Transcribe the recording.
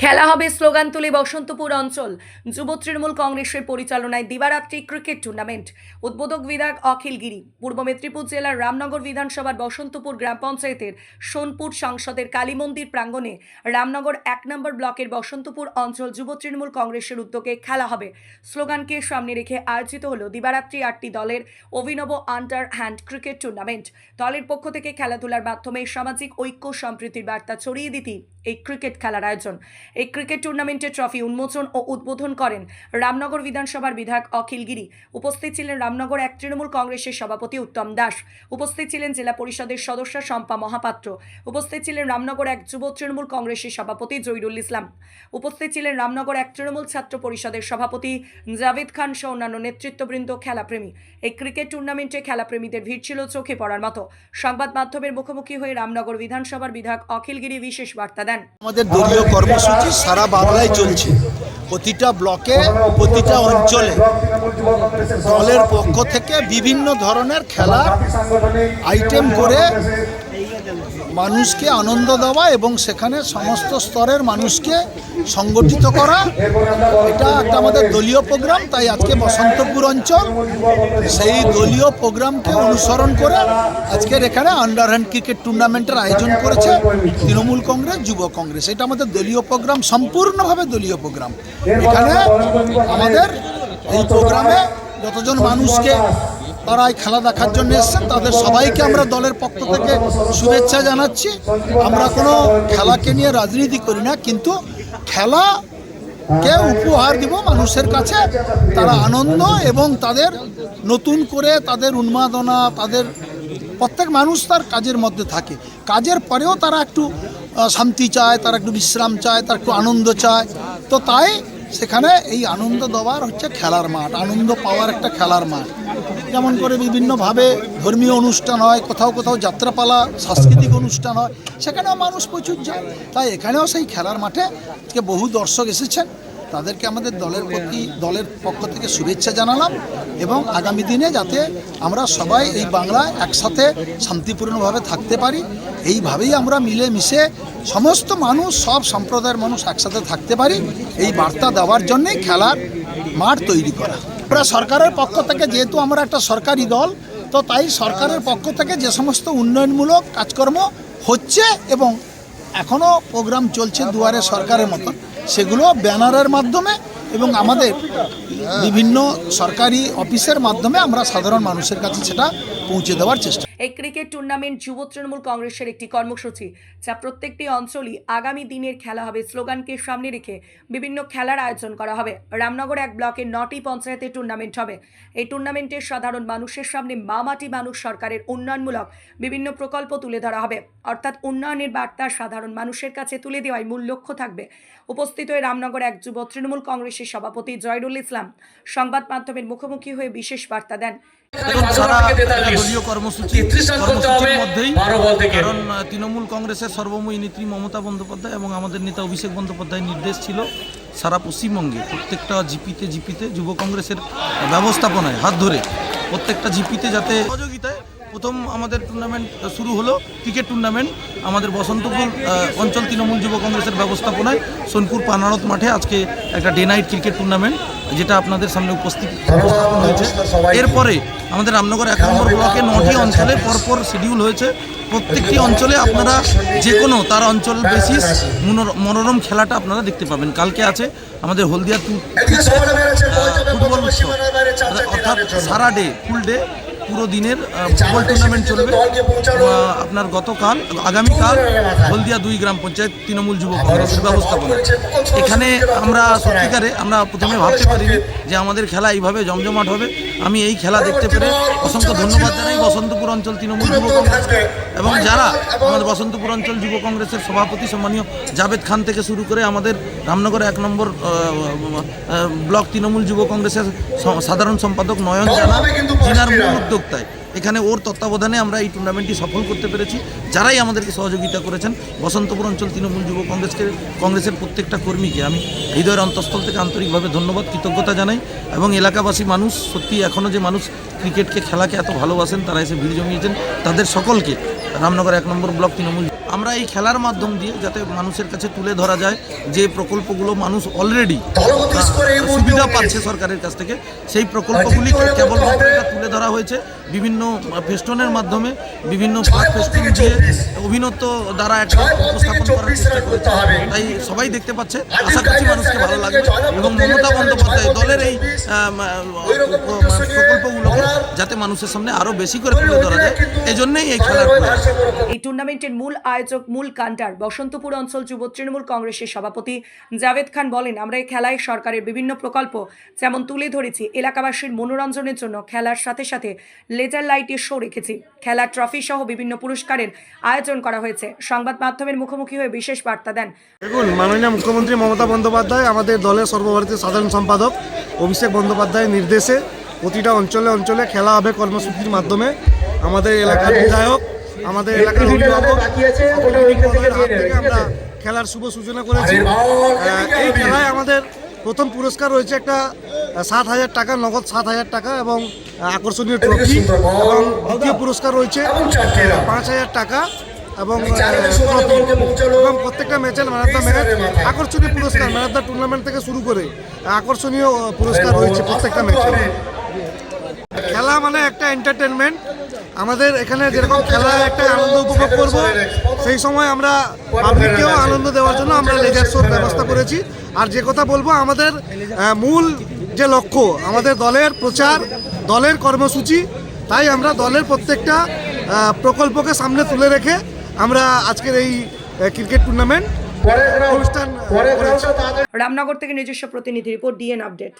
খেলা হবে স্লোগান তুলে বসন্তপুর অঞ্চল যুব তৃণমূল কংগ্রেসের পরিচালনায় দিবারাত্রি ক্রিকেট টুর্নামেন্ট। উদ্বোধক বিধায়ক অখিল গিরি। পূর্ব মেদিনীপুর জেলার রামনগর বিধানসভার বসন্তপুর গ্রাম পঞ্চায়েতের সোনপুর সংসদের কালী মন্দির প্রাঙ্গণে রামনগর ১ নম্বর ব্লকের বসন্তপুর অঞ্চল যুব তৃণমূল কংগ্রেসের উদ্যোগে খেলা হবে স্লোগানকে সামনে রেখে আয়োজিত হলো দিবারাত্রি ৮টি দলের অভিনব আন্ডার হ্যান্ড ক্রিকেট টুর্নামেন্ট। দলের পক্ষ থেকে খেলাধুলার মাধ্যমে সামাজিক ঐক্য সম্প্রীতির বার্তা ছড়িয়ে দিতে এই ক্রিকেট খেলার আয়োজন। এই ক্রিকেট টুর্নামেন্টের ট্রফি উন্মোচন ও উদ্বোধন করেন রামনগর বিধানসভার বিধায়ক অখিল গিরি। উপস্থিত ছিলেন রামনগর ১ তৃণমূল কংগ্রেসের সভাপতি উত্তম দাস। উপস্থিত ছিলেন জেলা পরিষদের সদস্য শম্পা মহাপাত্র। উপস্থিত ছিলেন রামনগর ১ যুব তৃণমূল কংগ্রেসের সভাপতি জহিরুল ইসলাম। উপস্থিত ছিলেন রামনগর ১ তৃণমূল ছাত্র পরিষদের সভাপতি জাভেদ খান সহ অন্যান্য নেতৃত্ববৃন্দ, খেলাপ্রেমী। এই ক্রিকেট টুর্নামেন্টে খেলাপ্রেমীদের ভিড় ছিল চোখে পড়ার মতো। সংবাদ মাধ্যমের মুখোমুখি হয়ে রামনগর বিধানসভার বিধায়ক অখিল গিরি বিশেষ বার্তা দেন। আমাদের দলীয় কর্মসূচি সারা বাংলায় চলছে। প্রতিটা ব্লকে, প্রতিটা অঞ্চলে দলের পক্ষ থেকে বিভিন্ন ধরনের খেলার আইটেম করে মানুষকে আনন্দ দেওয়া এবং সেখানে সমস্ত স্তরের মানুষকে সংগঠিত করা, এটা একটা আমাদের দলীয় প্রোগ্রাম। তাই আজকে বসন্তপুর অঞ্চল সেই দলীয় প্রোগ্রামকে অনুসরণ করে আজকের এখানে আন্ডারহ্যান্ড ক্রিকেট টুর্নামেন্টের আয়োজন করেছে তৃণমূল কংগ্রেস, যুব কংগ্রেস। এটা আমাদের দলীয় প্রোগ্রাম, সম্পূর্ণভাবে দলীয় প্রোগ্রাম। এখানে আমাদের এই প্রোগ্রামে যতজন মানুষকে তারা এই খেলা দেখার জন্য এসেছেন তাদের সবাইকে আমরা দলের পক্ষ থেকে শুভেচ্ছা জানাচ্ছি। আমরা কোনো খেলাকে নিয়ে রাজনীতি করি না, কিন্তু খেলাকে উপহার দিব মানুষের কাছে। তারা আনন্দ এবং তাদের নতুন করে তাদের উন্মাদনা, তাদের প্রত্যেক মানুষ তার কাজের মধ্যে থাকে। কাজের পরেও তারা একটু শান্তি চায়, তারা একটু বিশ্রাম চায়, তারা একটু আনন্দ চায়। তো তাই সেখানে এই আনন্দ দেওয়ার হচ্ছে খেলার মাঠ, আনন্দ পাওয়ার একটা খেলার মাঠ। যেমন করে বিভিন্নভাবে ধর্মীয় অনুষ্ঠান হয়, কোথাও কোথাও যাত্রাপালা, সাংস্কৃতিক অনুষ্ঠান হয়, সেখানেও মানুষ প্রচুর যায়। তাই এখানেও সেই খেলার মাঠে আজকে বহু দর্শক এসেছেন। তাদেরকে আমাদের দলের পক্ষ থেকে শুভেচ্ছা জানালাম এবং আগামী দিনে যাতে আমরা সবাই এই বাংলায় একসাথে শান্তিপূর্ণভাবে থাকতে পারি, এইভাবেই আমরা মিলেমিশে সমস্ত মানুষ, সব সম্প্রদায়ের মানুষ একসাথে থাকতে পারি, এই বার্তা দেওয়ার জন্যেই খেলার মাঠ তৈরি করা। আমরা সরকারের পক্ষ থেকে, যেহেতু আমরা একটা সরকারি দল, তো তাই সরকারের পক্ষ থেকে যে সমস্ত উন্নয়নমূলক কাজকর্ম হচ্ছে এবং এখনও প্রোগ্রাম চলছে দুয়ারে সরকারের মতন, সেগুলো ব্যানারের মাধ্যমে এবং আমাদের বিভিন্ন সরকারি অফিসের মাধ্যমে আমরা সাধারণ মানুষের কাছে সেটা পৌঁছে দেওয়ার চেষ্টা। এই ক্রিকেট টুর্নামেন্ট যুব তৃণমূল কংগ্রেসের একটি কর্মসূচি, যা প্রত্যেকটি অঞ্চলই আগামী দিনের খেলা হবে স্লোগানকে সামনে রেখে বিভিন্ন খেলার আয়োজন করা হবে। রামনগর ১ ব্লকের ৯টি পঞ্চায়েতে টুর্নামেন্ট হবে। এই টুর্নামেন্টে সাধারণ মানুষের সামনে মা মাটি মানুষ সরকারের উন্নয়নমূলক বিভিন্ন প্রকল্প তুলে ধরা হবে, অর্থাৎ উন্নয়নের বার্তা সাধারণ মানুষের কাছে তুলে দেওয়াই মূল লক্ষ্য থাকবে। উপস্থিত হয়ে রামনগর ১ যুব তৃণমূল কংগ্রেসের সভাপতি জহিরুল ইসলাম সংবাদ মাধ্যমের মুখোমুখি হয়ে বিশেষ বার্তা দেন। দলীয় কর্মসূচির মধ্যেই, কারণ তৃণমূল কংগ্রেসের সর্বময়ী নেত্রী মমতা বন্দ্যোপাধ্যায় এবং আমাদের নেতা অভিষেক বন্দ্যোপাধ্যায়ের নির্দেশ ছিল সারা পশ্চিমবঙ্গে প্রত্যেকটা জিপিতে যুব কংগ্রেসের ব্যবস্থাপনায় হাত ধরে প্রত্যেকটা জিপিতে যাতে সহযোগিতায় প্রথম আমাদের টুর্নামেন্ট শুরু হলো ক্রিকেট টুর্নামেন্ট আমাদের বসন্তপুর অঞ্চল তৃণমূল যুব কংগ্রেসের ব্যবস্থাপনায় সোনপুর পানারত মাঠে আজকে একটা ডে নাইট ক্রিকেট টুর্নামেন্ট, যেটা আপনাদের সামনে উপস্থাপন হয়েছে। এরপরে আমাদের রামনগর ১ নম্বর ব্লকে 9টি অঞ্চলে পরপর শিডিউল হয়েছে। প্রত্যেকটি অঞ্চলে আপনারা যে কোনো তার অঞ্চল বেসিস মনোরম খেলাটা আপনারা দেখতে পাবেন। কালকে আছে আমাদের হলদিয়া ফুটবল উৎসব, অর্থাৎ সারা ডে, ফুল ডে, পুরো দিনের ফুটবল টুর্নামেন্ট চলবে। আপনার আগামীকাল হলদিয়া ২ গ্রাম পঞ্চায়েত তৃণমূল যুব কংগ্রেসের ব্যবস্থাপনা। এখানে আমরা সত্যিকারে আমরা প্রথমে ভাবতে পারিনি যে আমাদের খেলা এইভাবে জমজমাট হবে। আমি এই খেলা দেখতে পেরে অসংখ্য ধন্যবাদ জানাই বসন্তপুর অঞ্চল তৃণমূল যুব কংগ্রেস এবং যারা আমাদের বসন্তপুর অঞ্চল যুব কংগ্রেসের সভাপতি সম্মানীয় জাভেদ খান থেকে শুরু করে আমাদের রামনগর ১ নম্বর ব্লক তৃণমূল যুব কংগ্রেসের সাধারণ সম্পাদক নয়ন জানা, যিনার মূল উদ্যোক্তায় এখানে ওর তত্ত্বাবধানে আমরা এই টুর্নামেন্টটি সফল করতে পেরেছি। যারাই আমাদেরকে সহযোগিতা করেছেন, বসন্তপুর অঞ্চল তৃণমূল যুব কংগ্রেসের প্রত্যেকটা কর্মীকে আমি হৃদয়ের অন্তঃস্থল থেকে আন্তরিকভাবে ধন্যবাদ, কৃতজ্ঞতা জানাই। এবং এলাকাবাসী মানুষ, সত্যি এখনও যে মানুষ ক্রিকেটকে, খেলাকে এত ভালোবাসেন, তারা এসে ভিড় জমিয়েছেন, তাদের সকলকে রামনগর ১ নম্বর ব্লক তৃণমূল আমরা এই খেলার মাধ্যম দিয়ে যাতে মানুষের কাছে তুলে ধরা যায় যে প্রকল্পগুলো মানুষ অলরেডি সুবিধা পাচ্ছে সরকারের কাছ থেকে, সেই প্রকল্পগুলিকে কেবলমাত্র এটা তুলে ধরা হয়েছে বিভিন্ন ফেস্টনের মাধ্যমে, বিভিন্ন ফেস্টন দিয়ে অভিনব দ্বারা একটা উপস্থাপন করার চেষ্টা করেছে। তাই সবাই দেখতে পাচ্ছে, আশা করছি মানুষকে ভালো লাগবে এবং মমতা বন্দ্যোপাধ্যায় দলের এই প্রকল্পগুলোকে যাতে মানুষের সামনে আরও বেশি করে তুলে ধরা যায়, এজন্যই এই খেলার প্রয়োজন। এই টুর্নামেন্টের মূল আয়োজক মূল কান্ডার বসন্তপুর অঞ্চল যুব তৃণমূল কংগ্রেসের সভাপতি জাভেদ খান বলেন, আমরা এই খেলায় সরকারের বিভিন্ন প্রকল্প যেমন তুলে ধরেছি, এলাকাবাসীর মনোরঞ্জনের জন্য খেলার সাথে সাথে লেজার লাইটের শো রেখেছি, খেলার ট্রফি সহ বিভিন্ন পুরস্কারের আয়োজন করা হয়েছে। সংবাদ মাধ্যমের মুখোমুখি হয়ে বিশেষ বার্তা দেন। দেখুন, মাননীয় মুখ্যমন্ত্রী মমতা বন্দ্যোপাধ্যায় আমাদের দলের সর্বভারতীয় সাধারণ সম্পাদক অভিষেক বন্দ্যোপাধ্যায়ের নির্দেশে প্রতিটা অঞ্চলে অঞ্চলে খেলা হবে কর্মসূচির মাধ্যমে। আমাদের এলাকার বিধায়ক, আমাদের এলাকার অভিভাবক থেকে আমরা খেলার শুভ সূচনা করেছি। এই খেলায় আমাদের প্রথম পুরস্কার রয়েছে একটা 7,000 টাকা, নগদ 7,000 টাকা এবং আকর্ষণীয় ট্রফি, এবং দ্বিতীয় পুরস্কার রয়েছে 5,000 টাকা এবং এবং প্রত্যেকটা ম্যাচের ম্যান অফ দ্য ম্যাচ, আকর্ষণীয় পুরস্কার ম্যান অফ দ্য টুর্নামেন্ট থেকে শুরু করে আকর্ষণীয় পুরস্কার রয়েছে প্রত্যেকটা ম্যাচে। খেলা মানে একটা এন্টারটেনমেন্ট। আমাদের এখানে যেরকম খেলা একটা আনন্দ উপভোগ করব, সেই সময় আমরা পাবলিককেও আনন্দ দেওয়ার জন্য আমরা লেজার শোর ব্যবস্থা করেছি। আর যে কথা বলবো, আমাদের মূল যে লক্ষ্য আমাদের দলের প্রচার, দলের কর্মসূচি, তাই আমরা দলের প্রত্যেকটা প্রকল্পকে সামনে তুলে রেখে আমরা আজকের এই ক্রিকেট টুর্নামেন্ট অনুষ্ঠান করেছি। রামনগর থেকে নিজস্ব প্রতিনিধি রিপোর্ট, ডিএন আপডেট।